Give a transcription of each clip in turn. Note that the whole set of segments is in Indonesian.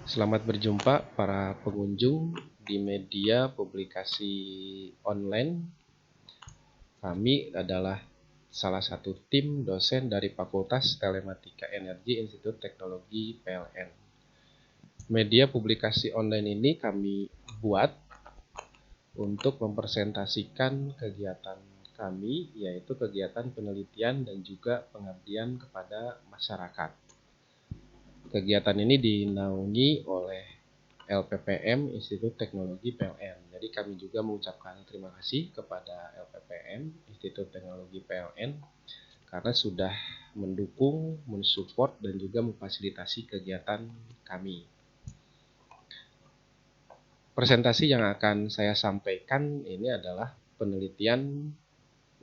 Selamat berjumpa para pengunjung di media publikasi online. Kami adalah salah satu tim dosen dari Fakultas Telematika Energi Institut Teknologi PLN. Media publikasi online ini kami buat untuk mempresentasikan kegiatan kami, yaitu kegiatan penelitian dan juga pengabdian kepada masyarakat. Kegiatan ini dinaungi oleh LPPM Institut Teknologi PLN. Jadi kami juga mengucapkan terima kasih kepada LPPM Institut Teknologi PLN karena sudah mendukung, mensupport dan juga memfasilitasi kegiatan kami. Presentasi yang akan saya sampaikan ini adalah penelitian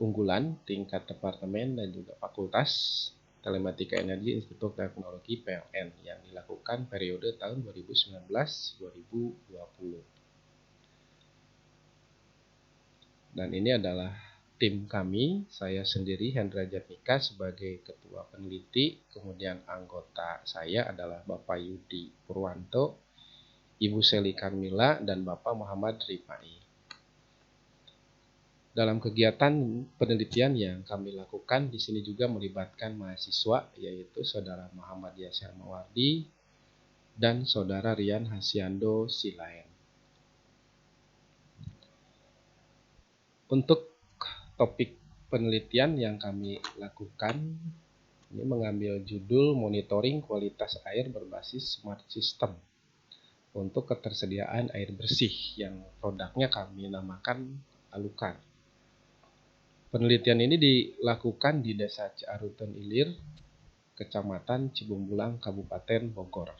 unggulan tingkat departemen dan juga fakultas Telematika Energi Institut Teknologi PLN yang dilakukan periode tahun 2019-2020. Dan ini adalah tim kami, saya sendiri Hendra Jatnika sebagai ketua peneliti, kemudian anggota saya adalah Bapak Yudi Purwanto, Ibu Seli Karmila, dan Bapak Muhammad Rifai. Dalam kegiatan penelitian yang kami lakukan di sini juga melibatkan mahasiswa, yaitu Saudara Muhammad Yasir Mawardi dan Saudara Rian Hasyando Silaen. Untuk topik penelitian yang kami lakukan ini mengambil judul monitoring kualitas air berbasis smart system untuk ketersediaan air bersih yang produknya kami namakan Alukar. Penelitian ini dilakukan di Desa Ciaruten Ilir, Kecamatan Cibumbulang, Kabupaten Bogor.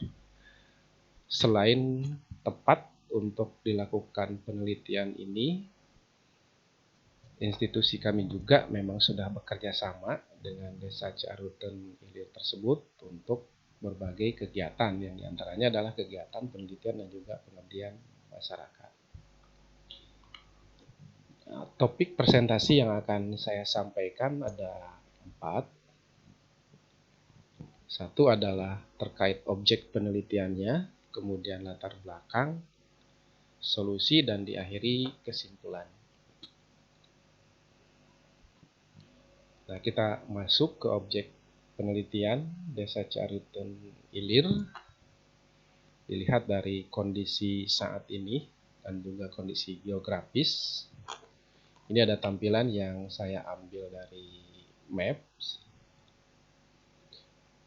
Selain tepat untuk dilakukan penelitian ini, institusi kami juga memang sudah bekerja sama dengan Desa Ciaruten Ilir tersebut untuk berbagai kegiatan yang diantaranya adalah kegiatan penelitian dan juga pengabdian masyarakat. Topik presentasi yang akan saya sampaikan ada 4. Satu adalah terkait objek penelitiannya, kemudian latar belakang, solusi, dan diakhiri kesimpulan. Nah, kita masuk ke objek penelitian Desa Ciaruten Ilir. Dilihat dari kondisi saat ini dan juga kondisi geografis. Ini ada tampilan yang saya ambil dari Maps.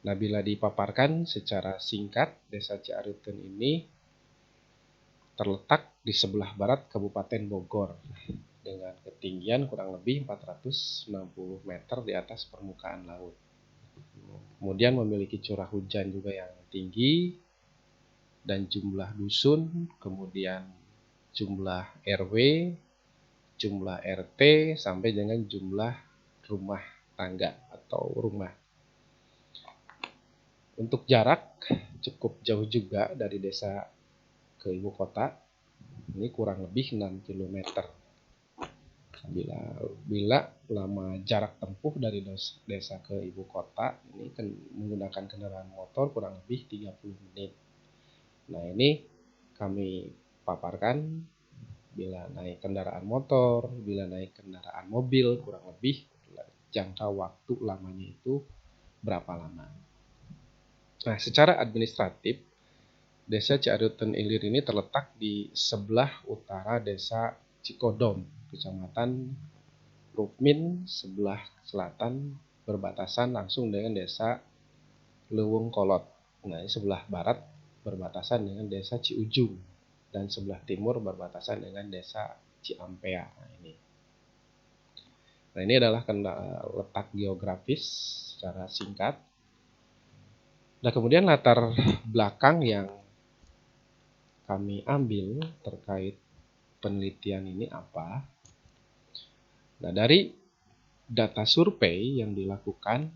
Nah, bila dipaparkan secara singkat, Desa Ciaruten ini terletak di sebelah barat Kabupaten Bogor dengan ketinggian kurang lebih 460 meter di atas permukaan laut. Kemudian memiliki curah hujan juga yang tinggi dan jumlah dusun, kemudian jumlah RW, jumlah RT, sampai dengan jumlah rumah tangga atau rumah. Untuk jarak cukup jauh juga dari desa ke ibu kota, ini kurang lebih 6 km. Bila lama jarak tempuh dari desa ke ibu kota, ini menggunakan kendaraan motor kurang lebih 30 menit. Nah, ini kami paparkan bila naik kendaraan motor, bila naik kendaraan mobil, kurang lebih jangka waktu lamanya itu berapa lama. Nah, secara administratif, Desa Ciaruten Ilir ini terletak di sebelah utara Desa Cikodom, Kecamatan Rukmin, sebelah selatan berbatasan langsung dengan Desa Leuweung Kolot. Nah, sebelah barat berbatasan dengan Desa Ciujung dan sebelah timur berbatasan dengan Desa Ciampea. Nah, ini adalah letak geografis secara singkat. Nah, kemudian latar belakang yang kami ambil terkait penelitian ini apa? Nah, dari data survei yang dilakukan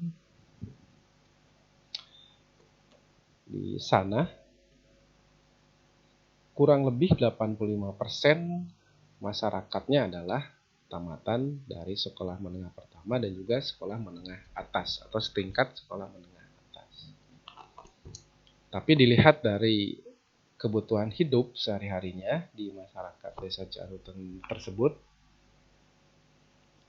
di sana, kurang lebih 85% masyarakatnya adalah tamatan dari sekolah menengah pertama dan juga sekolah menengah atas atau setingkat sekolah menengah atas. Tapi dilihat dari kebutuhan hidup sehari-harinya di masyarakat Desa Ciaruten tersebut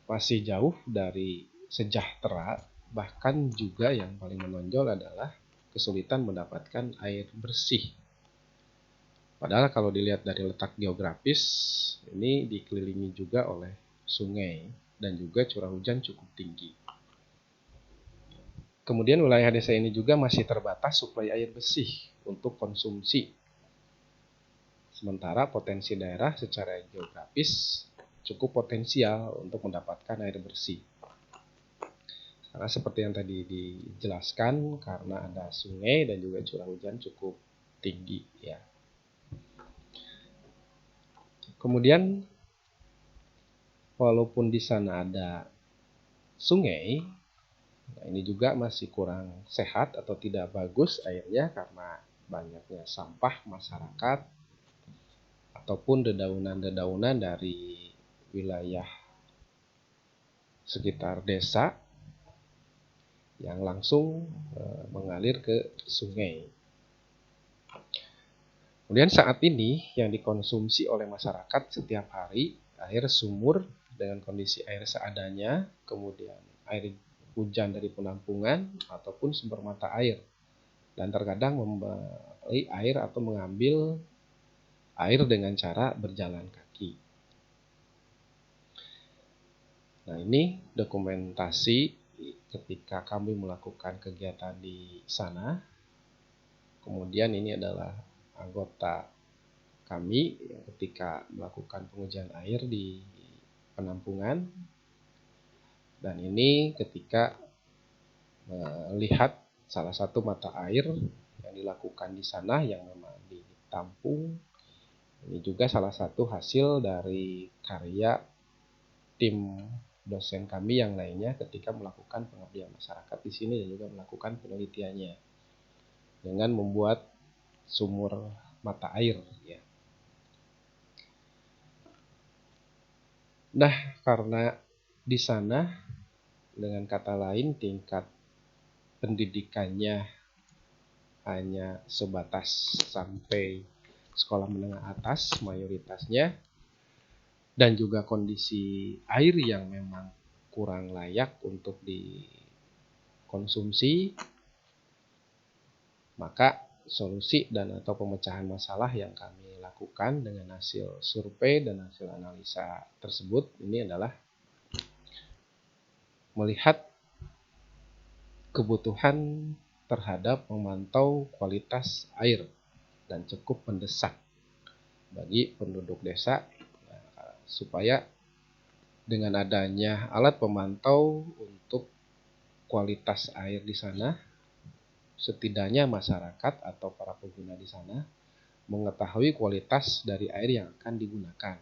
masih jauh dari sejahtera, bahkan juga yang paling menonjol adalah kesulitan mendapatkan air bersih. Padahal kalau dilihat dari letak geografis, ini dikelilingi juga oleh sungai dan juga curah hujan cukup tinggi. Kemudian wilayah desa ini juga masih terbatas suplai air bersih untuk konsumsi. Sementara potensi daerah secara geografis cukup potensial untuk mendapatkan air bersih. Karena seperti yang tadi dijelaskan, karena ada sungai dan juga curah hujan cukup tinggi ya. Kemudian walaupun di sana ada sungai, nah ini juga masih kurang sehat atau tidak bagus airnya karena banyaknya sampah masyarakat ataupun dedaunan-dedaunan dari wilayah sekitar desa yang langsung mengalir ke sungai. Kemudian saat ini yang dikonsumsi oleh masyarakat setiap hari air sumur dengan kondisi air seadanya, kemudian air hujan dari penampungan ataupun sumber mata air, dan terkadang membeli air atau mengambil air dengan cara berjalan kaki. Nah, ini dokumentasi ketika kami melakukan kegiatan di sana. Kemudian ini adalah anggota kami ketika melakukan pengujian air di penampungan. Dan ini ketika melihat salah satu mata air yang dilakukan di sana yang memang ditampung. Ini juga salah satu hasil dari karya tim dosen kami yang lainnya ketika melakukan pengabdian masyarakat di sini dan juga melakukan penelitiannya dengan membuat sumur mata air ya. Nah, karena di sana dengan kata lain tingkat pendidikannya hanya sebatas sampai sekolah menengah atas mayoritasnya, dan juga kondisi air yang memang kurang layak untuk dikonsumsi, maka solusi dan atau pemecahan masalah yang kami lakukan dengan hasil survei dan hasil analisa tersebut ini adalah melihat kebutuhan terhadap memantau kualitas air dan cukup mendesak bagi penduduk desa supaya dengan adanya alat pemantau untuk kualitas air di sana, setidaknya masyarakat atau para pengguna di sana mengetahui kualitas dari air yang akan digunakan.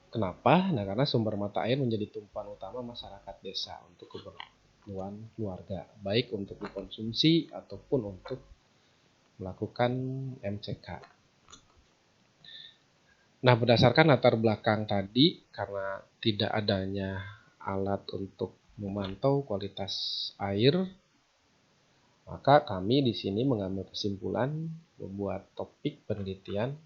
Kenapa? Nah, karena sumber mata air menjadi tumpuan utama masyarakat desa untuk keperluan keluarga, baik untuk dikonsumsi ataupun untuk melakukan MCK. Nah, berdasarkan latar belakang tadi, karena tidak adanya alat untuk memantau kualitas air, maka kami di sini mengambil kesimpulan membuat topik penelitian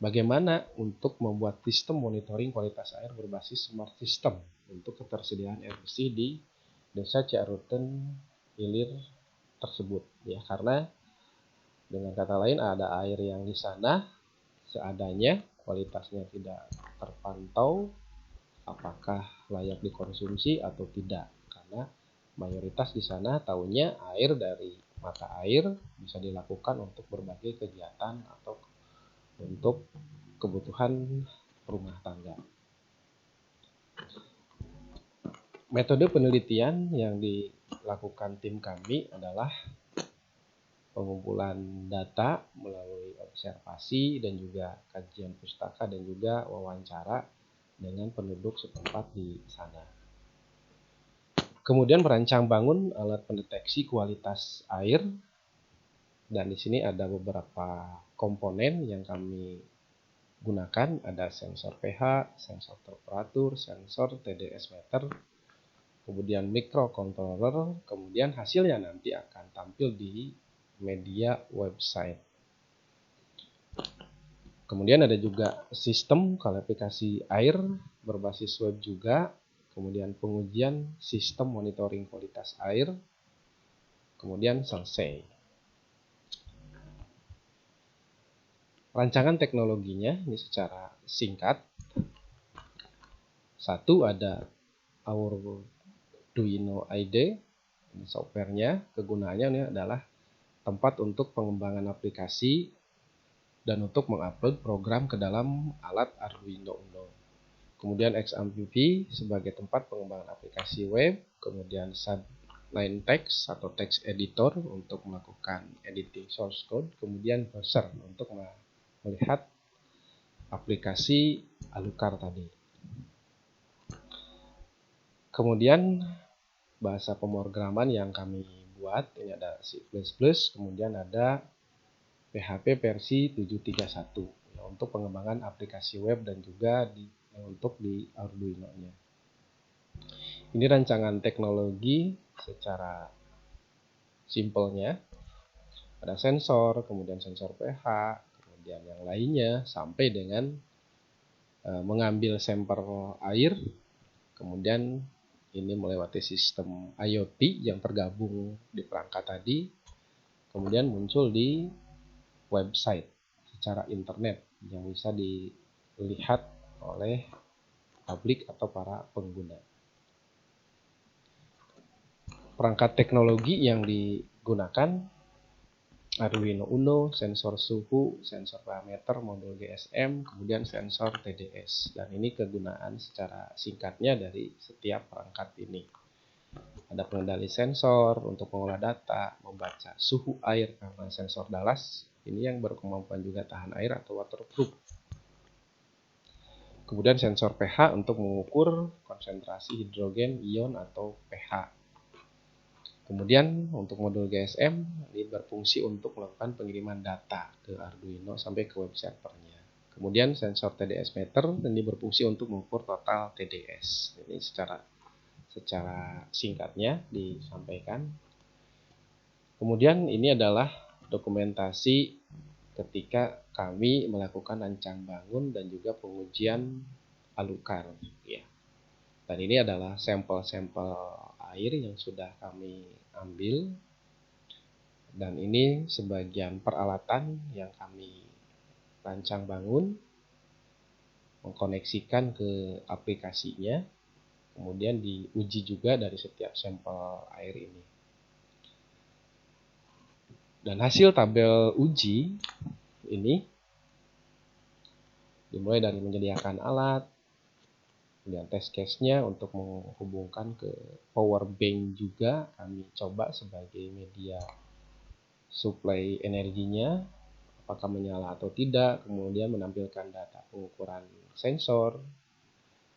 bagaimana untuk membuat sistem monitoring kualitas air berbasis smart system untuk ketersediaan air bersih di Desa Ciaruten Ilir tersebut. Ya, karena dengan kata lain ada air yang di sana seadanya, kualitasnya tidak terpantau apakah layak dikonsumsi atau tidak, karena mayoritas di sana tahunya air dari mata air bisa dilakukan untuk berbagai kegiatan atau untuk kebutuhan rumah tangga. Metode penelitian yang dilakukan tim kami adalah pengumpulan data melalui observasi dan juga kajian pustaka dan juga wawancara dengan penduduk setempat di sana. Kemudian merancang bangun alat pendeteksi kualitas air, dan di sini ada beberapa komponen yang kami gunakan, ada sensor pH, sensor temperatur, sensor TDS meter, kemudian microcontroller, kemudian hasilnya nanti akan tampil di media website. Kemudian ada juga sistem klarifikasi air berbasis web juga. Kemudian pengujian sistem monitoring kualitas air. Kemudian selesai. Rancangan teknologinya ini secara singkat. Satu, ada Arduino IDE, ini softwarenya. Kegunaannya ini adalah tempat untuk pengembangan aplikasi dan untuk mengupload program ke dalam alat Arduino Uno. Kemudian XAMPP sebagai tempat pengembangan aplikasi web. Kemudian Sublime Text atau text editor untuk melakukan editing source code. Kemudian browser untuk melihat aplikasi Alucard tadi. Kemudian bahasa pemrograman yang kami buat ini ada C++, kemudian ada PHP versi 7.3.1 ya, untuk pengembangan aplikasi web dan juga untuk di Arduino-nya. Ini rancangan teknologi secara simpelnya. Ada sensor, kemudian sensor pH, kemudian yang lainnya sampai dengan mengambil sampel air, kemudian ini melewati sistem IoT yang tergabung di perangkat tadi, kemudian muncul di website secara internet yang bisa dilihat oleh publik atau para pengguna. Perangkat teknologi yang digunakan Arduino Uno, sensor suhu, sensor parameter, modul GSM, kemudian sensor TDS. Dan ini kegunaan secara singkatnya dari setiap perangkat ini. Ada pengendali sensor untuk mengolah data, membaca suhu air karena sensor Dallas. Ini yang berkemampuan juga tahan air atau waterproof. Kemudian sensor pH untuk mengukur konsentrasi hidrogen ion atau pH. Kemudian untuk modul GSM ini berfungsi untuk melakukan pengiriman data ke Arduino sampai ke web servernya. Kemudian sensor TDS meter ini berfungsi untuk mengukur total TDS. Ini secara singkatnya disampaikan. Kemudian ini adalah dokumentasi ketika kami melakukan rancang bangun dan juga pengujian Alucard ya. Dan ini adalah sampel-sampel air yang sudah kami ambil, dan ini sebagian peralatan yang kami rancang bangun, mengkoneksikan ke aplikasinya, kemudian diuji juga dari setiap sampel air ini. Dan hasil tabel uji ini dimulai dari menyediakan alat, kemudian test case-nya untuk menghubungkan ke power bank juga kami coba sebagai media suplai energinya, apakah menyala atau tidak, kemudian menampilkan data pengukuran sensor.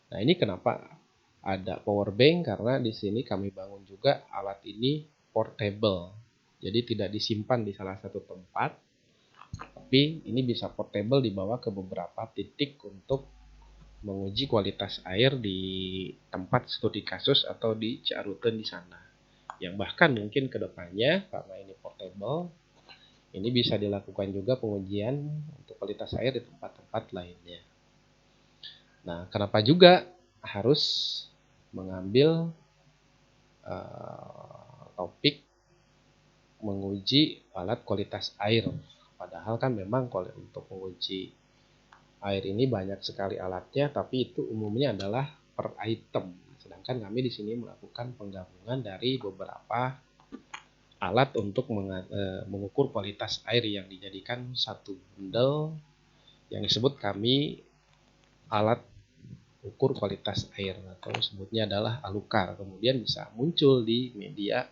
Nah, ini kenapa ada power bank, karena di sini kami bangun juga alat ini portable. Jadi tidak disimpan di salah satu tempat, tapi ini bisa portable dibawa ke beberapa titik untuk menguji kualitas air di tempat studi kasus atau di Ciaruten di sana. Yang bahkan mungkin ke depannya karena ini portable, ini bisa dilakukan juga pengujian untuk kualitas air di tempat-tempat lainnya. Nah, kenapa juga harus mengambil topik menguji alat kualitas air? Padahal kan memang kalau untuk menguji air ini banyak sekali alatnya, tapi itu umumnya adalah per item. Sedangkan kami di sini melakukan penggabungan dari beberapa alat untuk mengukur kualitas air yang dijadikan satu bundel yang disebut kami alat ukur kualitas air, atau sebutnya adalah Alucard. Kemudian bisa muncul di media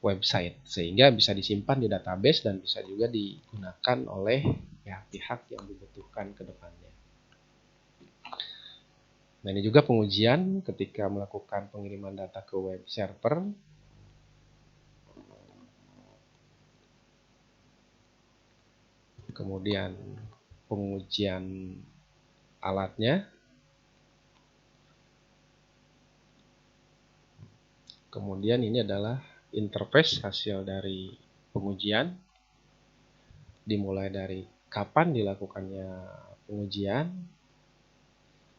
website sehingga bisa disimpan di database dan bisa juga digunakan oleh pihak-pihak yang dibutuhkan ke depannya. Nah, ini juga pengujian ketika melakukan pengiriman data ke web server. Kemudian pengujian alatnya. Kemudian ini adalah interface hasil dari pengujian. Dimulai dari kapan dilakukannya pengujian,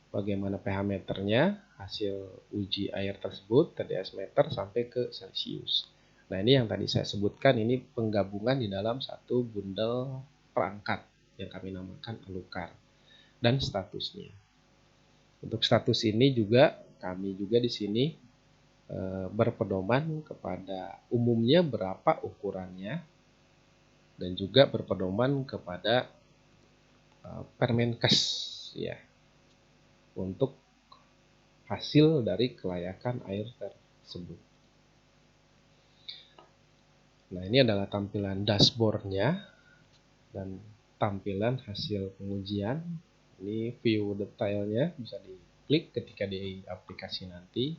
bagaimana pH meternya, hasil uji air tersebut, TDS meter sampai ke Celsius. Nah, ini yang tadi saya sebutkan, ini penggabungan di dalam satu bundel perangkat yang kami namakan Alucard dan statusnya. Untuk status ini juga kami juga di sini berpedoman kepada umumnya berapa ukurannya dan juga berpedoman kepada Permenkes ya untuk hasil dari kelayakan air tersebut. Nah, ini adalah tampilan dashboardnya dan tampilan hasil pengujian. Ini view detailnya, bisa diklik ketika di aplikasi nanti.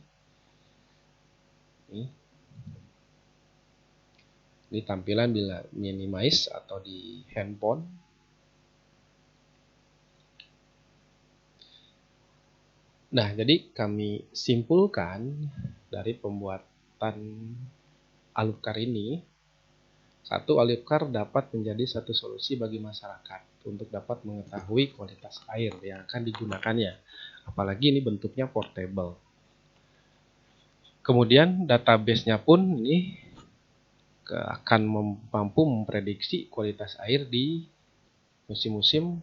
Ini tampilan bila minimize atau di handphone. Nah, jadi kami simpulkan dari pembuatan Alucard ini, satu, Alucard dapat menjadi satu solusi bagi masyarakat untuk dapat mengetahui kualitas air yang akan digunakannya. Apalagi ini bentuknya portable. Kemudian database-nya pun ini akan mampu memprediksi kualitas air di musim-musim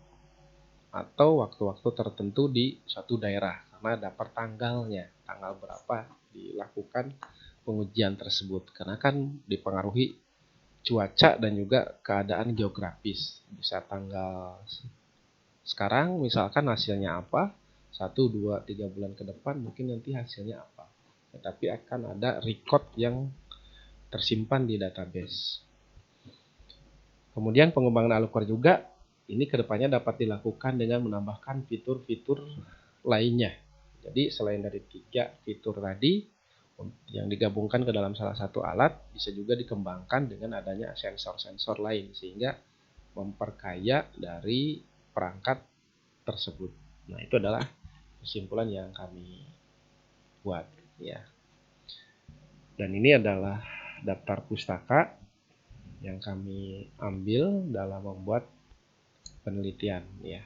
atau waktu-waktu tertentu di suatu daerah, karena dapat tanggalnya, tanggal berapa dilakukan pengujian tersebut, karena kan dipengaruhi cuaca dan juga keadaan geografis. Bisa tanggal sekarang misalkan hasilnya apa, 1, 2, 3 bulan ke depan mungkin nanti hasilnya apa. Tetapi akan ada record yang tersimpan di database. Kemudian pengembangan Alucard juga ini kedepannya dapat dilakukan dengan menambahkan fitur-fitur lainnya. Jadi selain dari 3 fitur tadi yang digabungkan ke dalam salah satu alat, bisa juga dikembangkan dengan adanya sensor-sensor lain sehingga memperkaya dari perangkat tersebut. Nah, itu adalah kesimpulan yang kami buat ya. Dan ini adalah daftar pustaka yang kami ambil dalam membuat penelitian ya.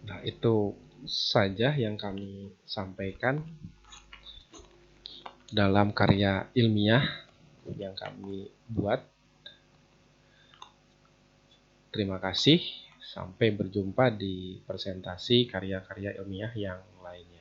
Nah, itu saja yang kami sampaikan dalam karya ilmiah yang kami buat. Terima kasih, sampai berjumpa di presentasi karya-karya ilmiah yang lainnya.